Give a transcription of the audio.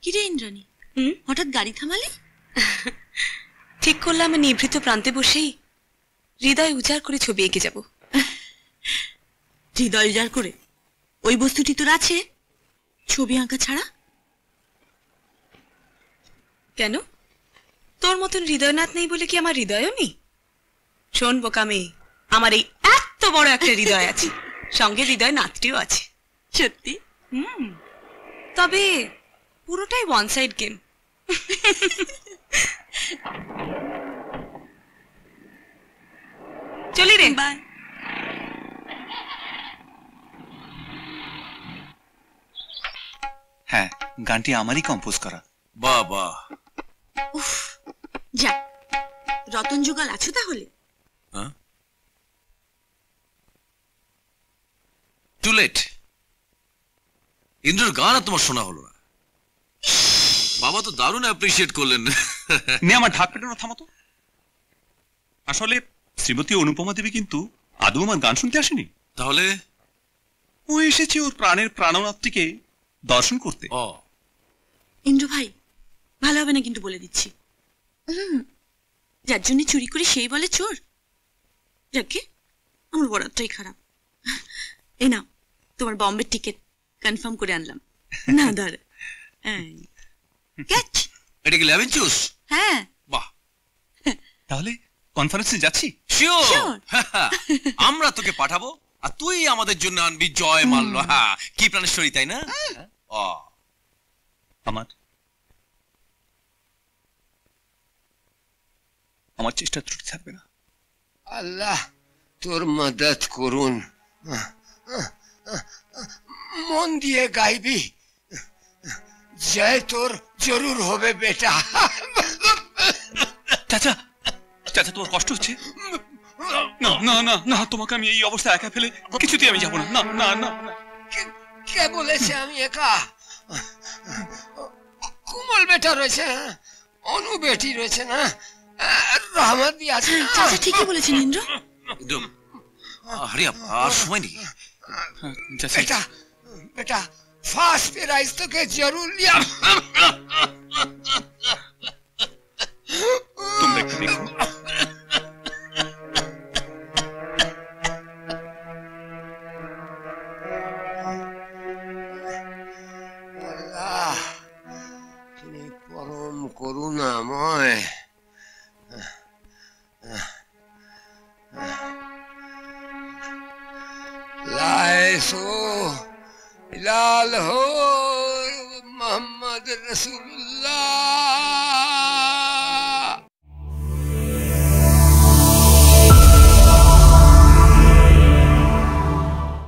কিরে ইন্দ্রাণী, হঠাৎ গাড়ি থামালে? ঠিক করলাম নিভৃত প্রান্তে বসেই হৃদয় উজাড় করে ছবি এঁকে যাব। হৃদয় উজাড় করে? ওই বস্তুটি তোর আছে, ছবি আঁকা ছাড়া? কেন, তোর মতন হৃদয়নাথ নেই বলে কি আমার হৃদয়ও নেই? শোন বোকা মেয়ে, আমার এই এত বড় একটা হৃদয় আছে, সঙ্গে হৃদয় নাথটিও আছে। সত্যি? তবে পুরোটাই ওয়ান সাইড গেম। চলি রে, বাই। হ্যাঁ, গানটি আমারই কম্পোজ করা। বাহ বাহ। উফ, যা, রতন যুগল আছো তাহলে? Two late. ইন্দ্রর গান আর তোমার শোনা হলো না। বাবা তো দারুণ অ্যাপ্রিশিয়েট করলেন। নে আমার ঢাক পেটানো থামাতো। আসলে শ্রীমতী অনুপমা দেবী কিন্তু আদৌ আমার গান শুনতে আসেনি। তাহলে ও এসেছে ওর প্রাণের প্রাণনাথটিকে দর্শন করতে। ইন্দ্র ভাই, ভালো হবে না কিন্তু বলে দিচ্ছি। যার জন্য চুরি করি সেই বলে চোর। যাকে আমার বরাতটাই খারাপ। এই নাও তোমার বম্বের টিকিট কনফার্ম করে আনলাম। না দাঁড়া, ক্যাচ। এটা কি লেমন জুস? হ্যাঁ। বাহ, তাহলে কনফারেন্সে যাচ্ছি? শিওর। আমরা তোকে পাঠাবো আর তুই আমাদের জন্য আনবি জয় মাল্য। হ্যাঁ, কি প্রাণেশ্বরী, তাই না? আমার চেষ্টা ত্রুটি থাকবে না। আল্লাহ তোর মদত করুন। মন দিয়ে গাইবি, জয় তোর জরুর হবে বেটা। চাচা, চাচা তোমার কষ্ট হচ্ছে? না না না না, তোমাকে আমি এই অবস্থা একা ফেলে কিছুতেই আমি যাবো না। না না না। কে বলেছে আমি একা? কুমল বেটা রয়েছে, অনু বেটি রয়েছে না, রহমতি আছে। চাচা ঠিকই বলেছেন ইন্দ্র। হরি আর সময় নেই। बेटा बेटा फास्ट प्राइज तो के जरूर लिया। तुम देखो अल्लाह তুমি পরম করুণাময়। लाएसो इलाल हो मोहम्मद रसूलुल्लाह।